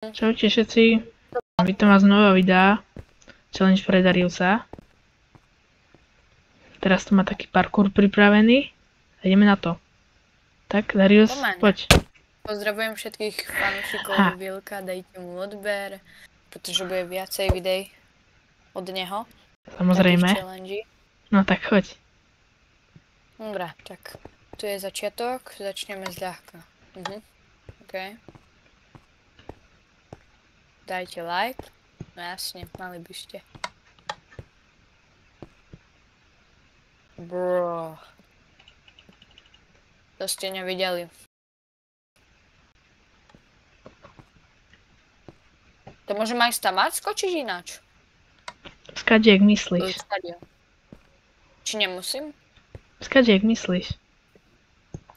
Čaute všetci, vítam vás z nového videa, challenge pre Dariusa. Teraz tu má taký parkour pripravený a ideme na to. Tak, Darius, poď. Pozdravujem všetkých fanúšikov Vilka, dajte mu odber, pretože bude viacej videí od neho. Samozrejme. No tak choď. Dobre, tak tu je začiatok, začneme zľahka. OK. Dajte like. No jasne, mali by ste. Bro. To ste nevideli. To môžem aj stamať skočiť ináč? Skade, jak myslíš. Či nemusím? Skade, jak myslíš.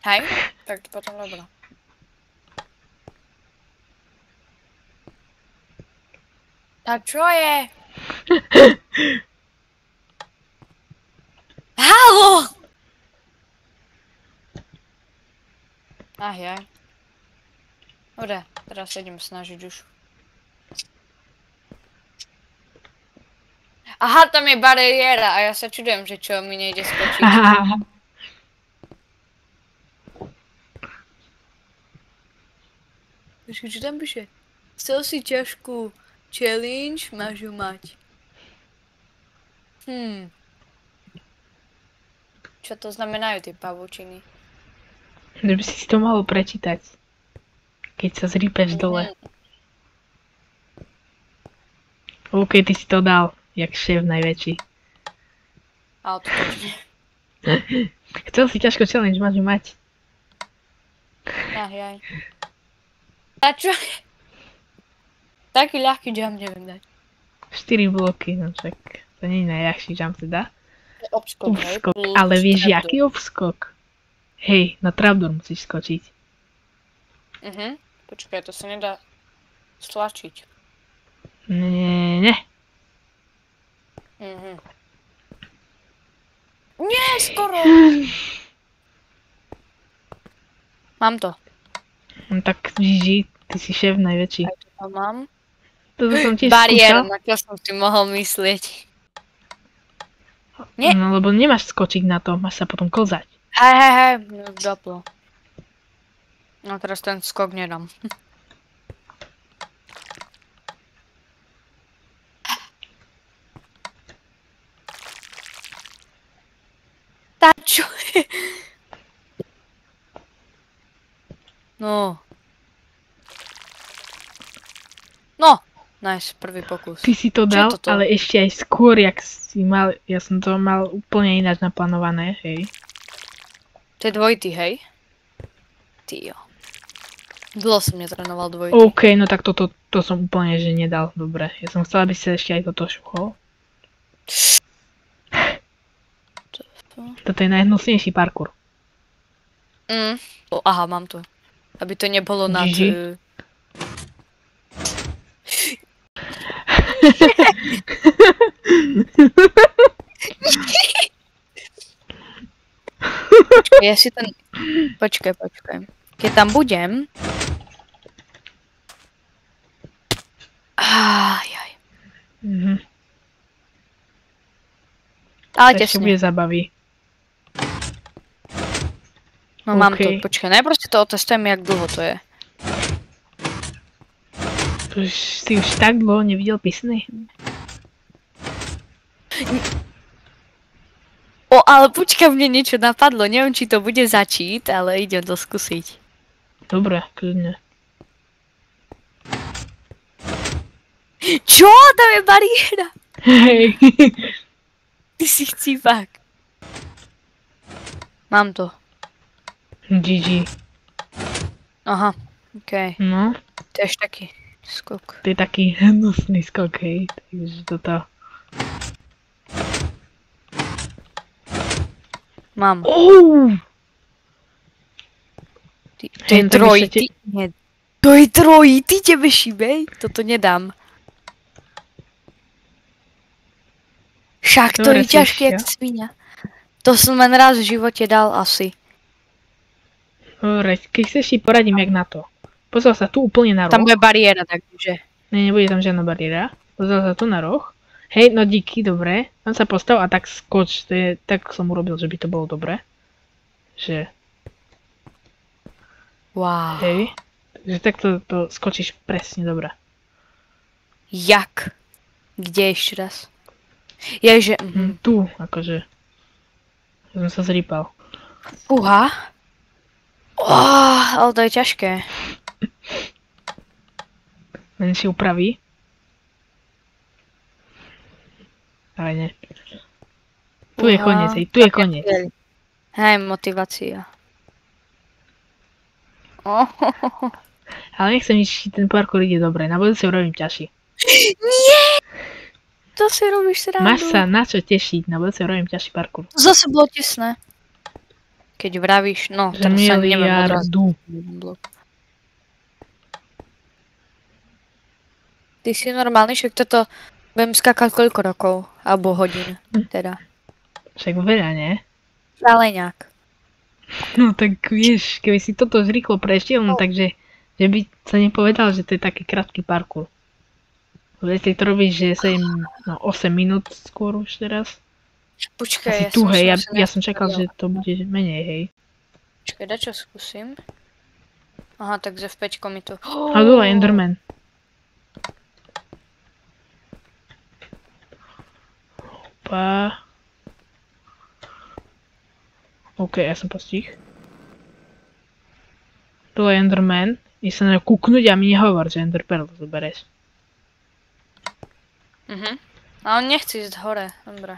Hej? Tak potom dobro. Tak čo je? Haló! Ach ja. Dobre, teraz sa idem snažiť už. Aha, tam je bariéra a ja sa čudujem, že čo mi nejde skočiť. Počkej, čo tam píše? Chcel si ťažkú challenge, máš ju mať. Čo to znamenajú tie pavúčiny? Že by si to mohol prečítať, keď sa zrýpeš dole. OK, ty si to dal, jak šéf najväčší. Ale to nie. Chcel si ťažko challenge, máš ju mať. Jaj. A čo? Taký ľahký jump neviem dať. 4 bloky, no však to nie je najľahší jump teda. Obskok, ale vieš, jaký obskok? Hej, na trapdoor musíš skočiť. Počkaj, to sa nedá stlačiť. Nie. Nie, skoro! Mám to. No tak GG, ty si šéf najväčší. Aj to mám. Toto som tiež bariér, skúšal. na čo som si mohol myslieť. Nie. No lebo nemáš skočiť na to, máš sa potom klzať. Hej, doplo. No teraz ten skok nedám. Tá čo je? No. Nice, prvý pokus. Ty si to dal, ale ešte aj skôr, jak si mal, ja som to mal úplne ináč naplánované, hej. To je dvojitý, hej? Tyjo. Dlho som netrénoval dvojitý. OK, no tak to som úplne, že nedal, dobre. Ja som chcel, aby si ešte aj toto šuchol. Toto je najhnusnejší parkour. Aha, mám to. Aby to nebolo nad... Počkaj, ja si ten... Počkaj. Keď tam budem... Ajaj. Ale ešte bude zabavy. No mám to, počkaj, najprv si to otestujem, jak dlho to je. Si už tak dlho nevidel písny? Ale počkaj, mne niečo napadlo, neviem, či to bude začít, ale idem to skúsiť. Dobre, kľudne. Čo? Tam je bariéra! Hej. Ty si chcípák. Mám to. GG. Aha, okej. No. To je až taký skok. To je taký hnusný skok, hej. Takže toto... Mám. To je trojitý? Nie. To je trojitý, tebe šibej? Toto nedám. Však to je ťažké, jak svinia. To som len raz v živote dal asi. Dobre, keď chceš si poradím, jak na to. Pozrel sa tu úplne na roh. Tam bude bariéra, takže. Ne, nebude tam žiadna bariéra. Pozrel sa tu na roh. Hej, no díky, dobre. Tam sa postav a tak skoč. To je, tak som urobil, že by to bolo dobre. Že, Wow. hej. Takže takto to skočíš presne dobre. Jak? Kde ešte raz? Ježe. Tu, akože. Som sa zrýpal. Fúha. Ale to je ťažké. Len si upraví. Ale nie. Tu je koniec, hej, tu je koniec. Hej, motivácia. Ale nechcem nič, či ten parkour ide dobre. Na budúce urobím ťažší. Nie! To si robíš srandu. Máš sa na čo tešiť, na budúce urobím ťažší parkour. Zase bolo tesné. Keď vravíš, no, Že teraz sa neviem odraziť. miliardu. Ty si normálny, však toto budem skákať koľko rokov? Alebo hodín, teda. Však veľa, nie? Ale nejak. No tak vieš, keby si toto rýchlo prešiel, no takže že by sa nepovedal, že to je taký krátky parkour. Lebo ty to robíš, že 8 minút skôr už teraz. Počkaj, Asi tu, hej, ja som čakal, že to bude menej, hej. Počkaj, dačo skúsim. Aha, tak z F5 mi to... A dole Enderman. Opa. OK, ja som postih. Dole Enderman. I sa na ňo kúknuť a mi nehovor, že Ender Pearl zoberieš. A on nechce ísť hore, dobre.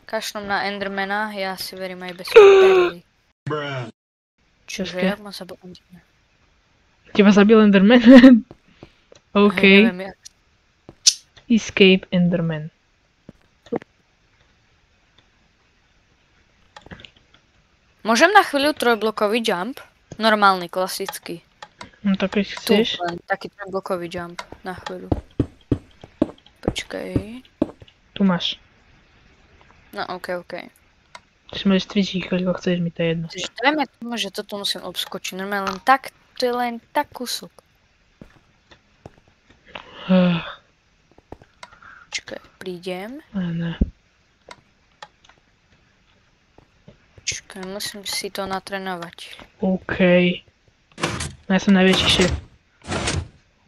Kašlom na Endermana, ja si verím aj bez perly. Čože, jak ma zabil Enderman? Teba zabil Enderman? OK. Neviem, jak. Escape Enderman. Môžem na chvíľu trojblokový jump? Normálny, klasický. No tak keď Tu, chceš. len taký trojblokový jump. Na chvíľu. Počkaj. Tu máš. No, ok. Si môžeš cvičiť, koľko chceš, mi to je jedno. Takže dajme tomu, že toto musím obskočiť. Normálne len tak, to je len tak kúsok. Počkaj, prídem. Ne. Počkaj, musím si to natrénovať. OK. No ja som najväčší šéf.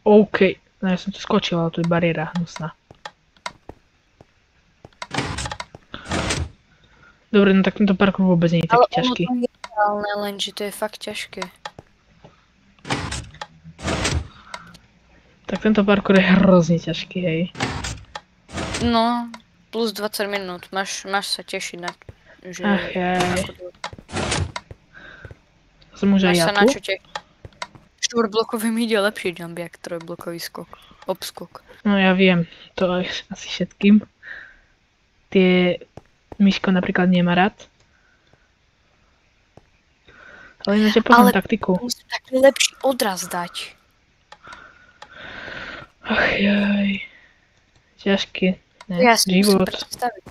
OK. No ja som tu skočil, ale tu je bariéra hnusná. Dobre, no tak tento parkour vôbec nie je taký ťažký. Ale ono to je reálne, lenže to je fakt ťažké. Tak tento parkour je hrozne ťažký, hej. No, plus 20 minút. Máš sa tešiť na to. Že... Ach jaj. Som už aj Máš ja sa na tu. čo tešiť. Štvorblokový mi ide lepšie jump, jak trojblokový skok. Obskok. No ja viem, to asi všetkým. Tie Miško napríklad nemá rád. Ale ináč ja poznám taktiku. Musím taký lepší odraz dať. Ach jaj. Ťažké. Ne, Ja si musím život. predstaviť.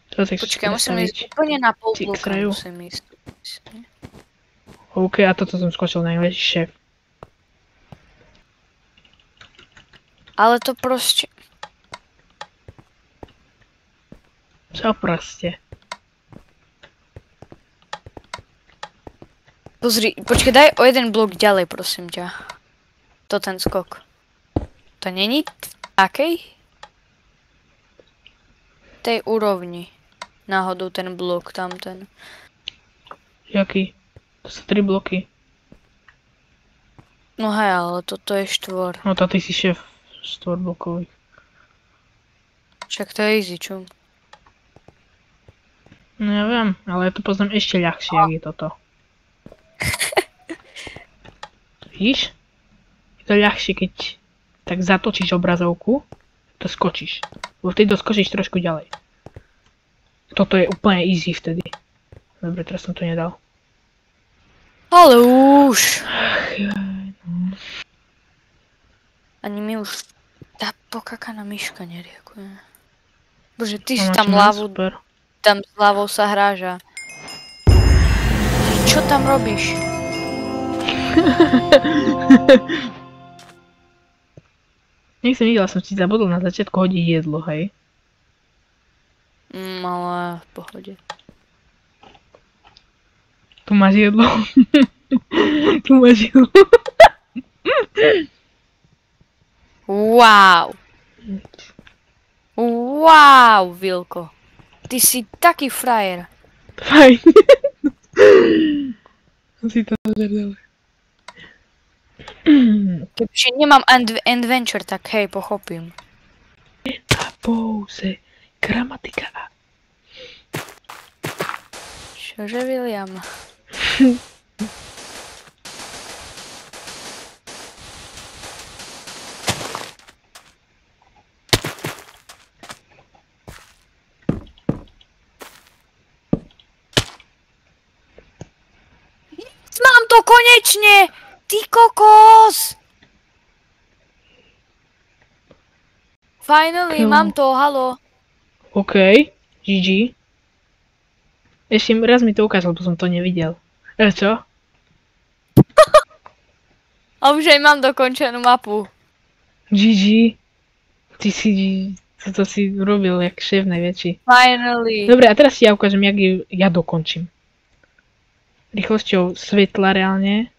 To si chceš Počkaj, musím predstaviť. ísť úplne na pol Ti bloka. X-rayu. Musím ísť. OK, a toto som skočil najväčší šéf. Ale to proste... Čo proste? Pozri, počkaj, daj o jeden blok ďalej, prosím ťa. To ten skok. To není takej? Tej úrovni. Náhodou ten blok tamten. Jaký? To sú 3 bloky. No hej, ale toto je štvor. No to ty si šéf 4-blokový. Však to je easy, čum. No ja viem, ale ja to poznám ešte ľahšie, jak je toto. Vidíš? Je to ľahšie, keď tak zatočíš obrazovku, to skočíš. Lebo vtedy to skočíš trošku ďalej. Toto je úplne easy vtedy. Dobre, teraz som to nedal. Ale už! Ach jaj, no. Ani mi už tá pokakaná myška nereaguje. Bože, ty si No, tam čo mám, ľavú, super. tam s ľavou sa hráža. Čo tam robíš? Nechcem videla, som si zabudol na začiatku hodiť jedlo, hej. Ale v pohode. Tu máš jedlo. Tu máš jedlo. Wow. Wow, Vilko. Ty si taký frajer. Fajn. Si to zadele. Keďže nemám adventure, tak hej, pochopím. A pouze gramatika a... Čože, William? Mám to konečne! Ty kokos! Finally, mám to, halo. OK, GG. Ešte raz mi to ukázal, lebo som to nevidel. Čo? A už aj mám dokončenú mapu. GG. Ty si... To si urobil jak šéf najväčší. Finally. Dobre, a teraz si ja ukážem, jak ju ja dokončím. Rýchlosťou svetla reálne.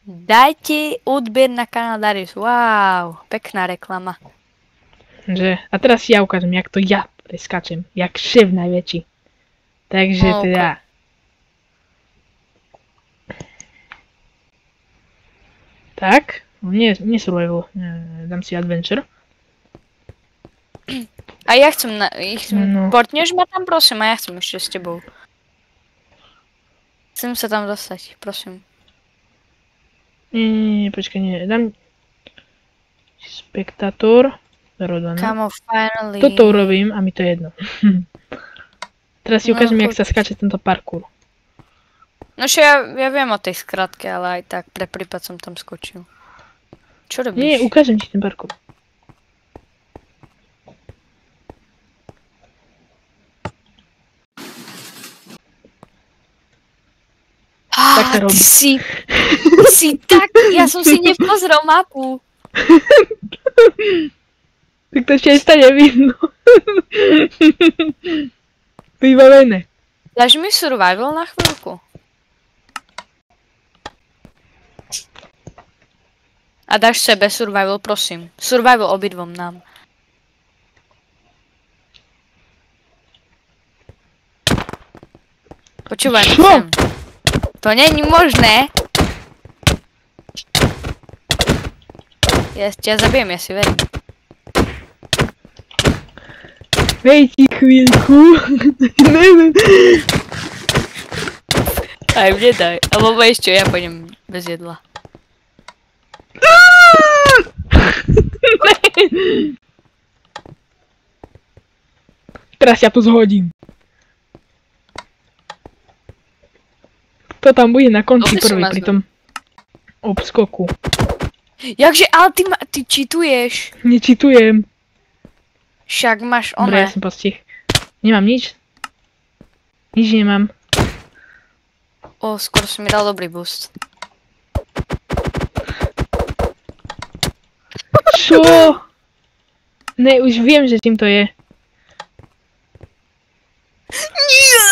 Dajte odber na kanál Darius. Wow, pekná reklama. Že? A teraz si ja ukážem, jak to ja preskačem. Jak šéf najväčší. Takže teda... Tak. Nie survival. Dám si adventure. A ja chcem No. Portneš ma tam, prosím, a ja chcem ešte s tebou. Chcem sa tam dostať, prosím. Nie, počkaj, nie. Dám... Spektátor. Rodané. Kamo, finally. Toto urobím a mi to je jedno. Teraz si ukážem, jak sa skáče tento parkour. No ja viem o tej skratke, ale aj tak pre prípad som tam skočil. Čo robíš? Nie, ukážem ti ten parkour. Tak sa robí. Si tak, ja som si nepozrel mapu. Tak to ešte aj stane vidno. Vybavené. Dáš mi survival na chvíľku? A dáš sebe survival, prosím. Survival obidvom nám. Počúvaj, chcem. To není možné. Ja ťa zabijem, ja si verím. Dej ti chvíľku. Aj mne daj. Alebo ešte, ja pôjdem bez jedla. Teraz ja to zhodím. To tam bude na konci prvý pri tom obskoku. Jakže, ale ty čituješ. Nečitujem. Však máš Dobre, ja one. som postih. Nemám nič. Nič nemám. Skôr si mi dal dobrý boost. Čo? Ne, už viem, že čím to je. Nie!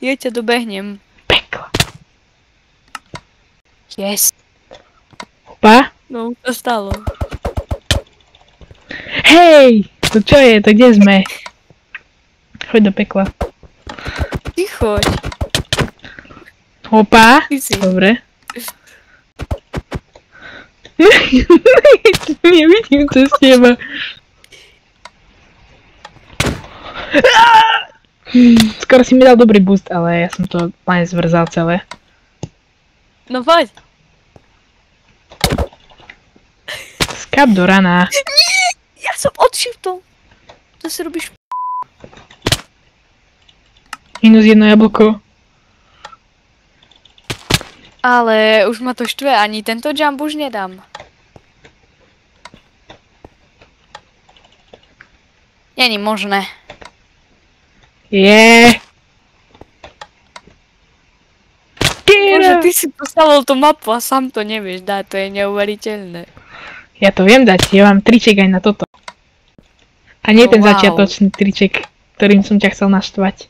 Ja ťa dobehnem. Pekla. Yes. Opa. No, to stalo. Hej! To čo je? To kde sme? Choď do pekla. Ty choď. Opa. Ty si. Dobre. Nevidím to z teba. Skoro si mi dal dobrý boost, ale ja som to len zvrzal celé. No poď. Skap do rana. Ja som odšiptol. To si robíš. Minus jedno jablko. Ale už ma to štve, ani tento jump už nedám. Není možné. Je. Ty si postavil tú mapu a sám to nevieš dať, to je neuveriteľné. Ja to viem dať, ja mám triček aj na toto. A nie ten Wow. začiatočný triček, ktorým som ťa chcel naštvať.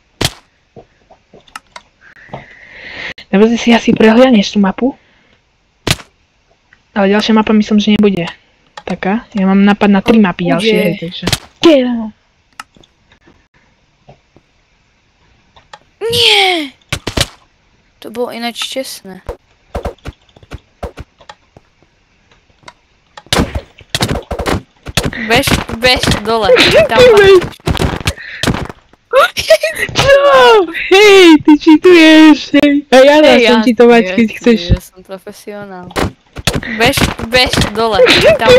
Lebo si asi prehliadneš tú mapu. Ale ďalšia mapa myslím, že nebude taká. Ja mám nápad na 3 mapy ďalšie, hej, takže... Nie! To bolo ináč čestné. Bež dole. Tam Čo? Hej, ty čituješ, hej. A ja dám čitovať, keď chceš. Ja som profesionál. Bež dole. Tam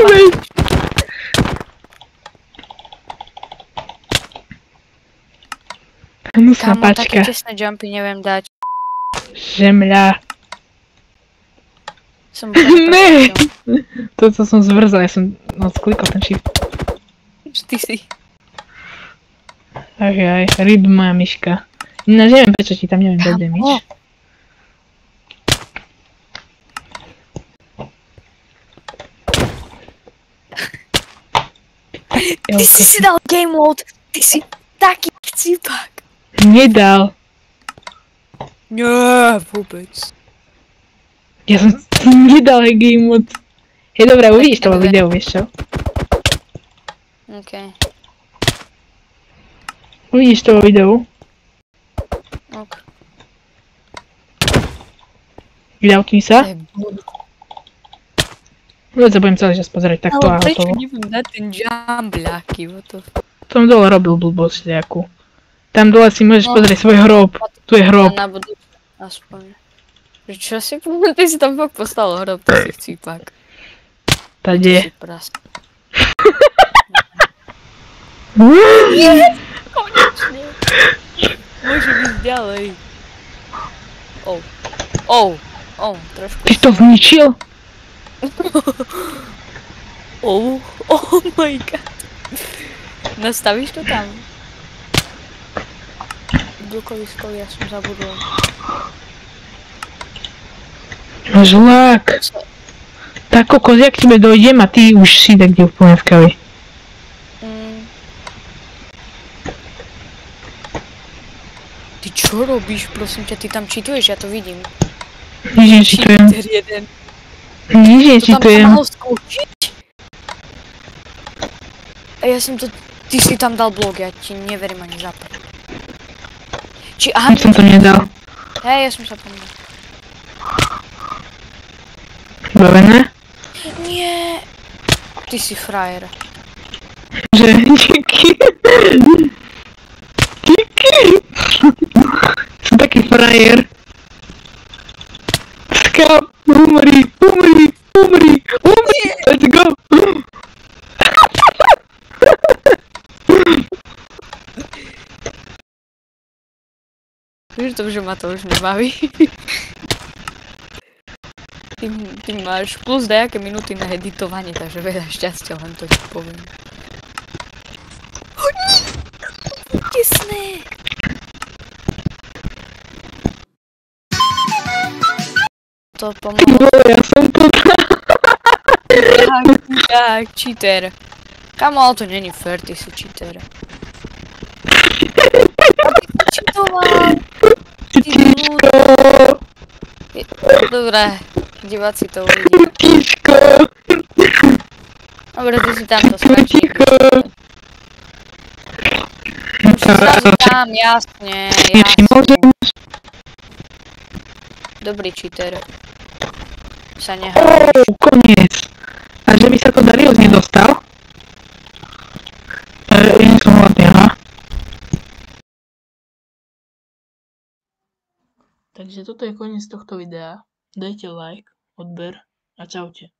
Hnusná Kámo, také pačka. čestné jumpy neviem dať. Žemľa. Som Ne! Toto som zvrzal, ja som sklikol ten shift. Ty si. Aj, ryb moja myška. Ináč neviem prečo ti tam neviem dať damage. Ty si dal game mode. Ty si taký chcípak. Nedal. Nie, vôbec. Ja som nedal aj game mode. Hej, dobré, uvidíš to vo videu, vieš čo? OK. Uvidíš to vo videu. Ok. Vyľautni sa. To je blbý. Vôbec sa budem celý čas pozerať takto a Ale prečo hotovo. neviem dať ten jump, ľaký, what the fuck? Som dole robil blbosť nejakú. Tam dole si môžeš pozrieť svoj hrob. Tu je hrob. Na budúce, aspoň. Čo si povedal? Ty si tam fakt postavil hrob, ty si chcípak. Tade. Ty si prás. Yes! Konečne! Môžem ísť ďalej. Trošku. Ty to zničil? Oh my god. Nastavíš to tam? Blokovisko, ja som zabudol. Žlák. Tak kokos, jak tebe dojdem a ty už si tak kde úplne v kavi. Ty čo robíš, prosím ťa, ty tam čituješ, ja to vidím. Nič nečitujem. Cheater jeden. Nič nečitujem. To tam mal skočiť? A ja som to... Ty si tam dal blok, ja ti neverím ani za prd. Ja som to nedal. Hej, ja som sa pomýlil. Bavené? Nie. Ty si frajer. Že, díky. Díky. Som taký frajer. Skap, umri. Let's go. Víš to, že ma to už nebaví. Ty máš plus nejaké minúty na editovanie, takže veľa šťastia, len to ti poviem. Tesné! To pomohlo. Ja som to Tak, cheater. Kamo, ale to není fair, ty si cheater. Aby si cheatoval. Ty blúd. Dobre, diváci to uvidia. Tiško. Dobre, ty si tam to skračí. Tam, jasne. Dobrý cheater. Sa nehráš. Koniec. A že by sa to Darius nedostal? Ja som hladný, aha. Takže toto je koniec tohto videa. Dajte like, odber a čaute.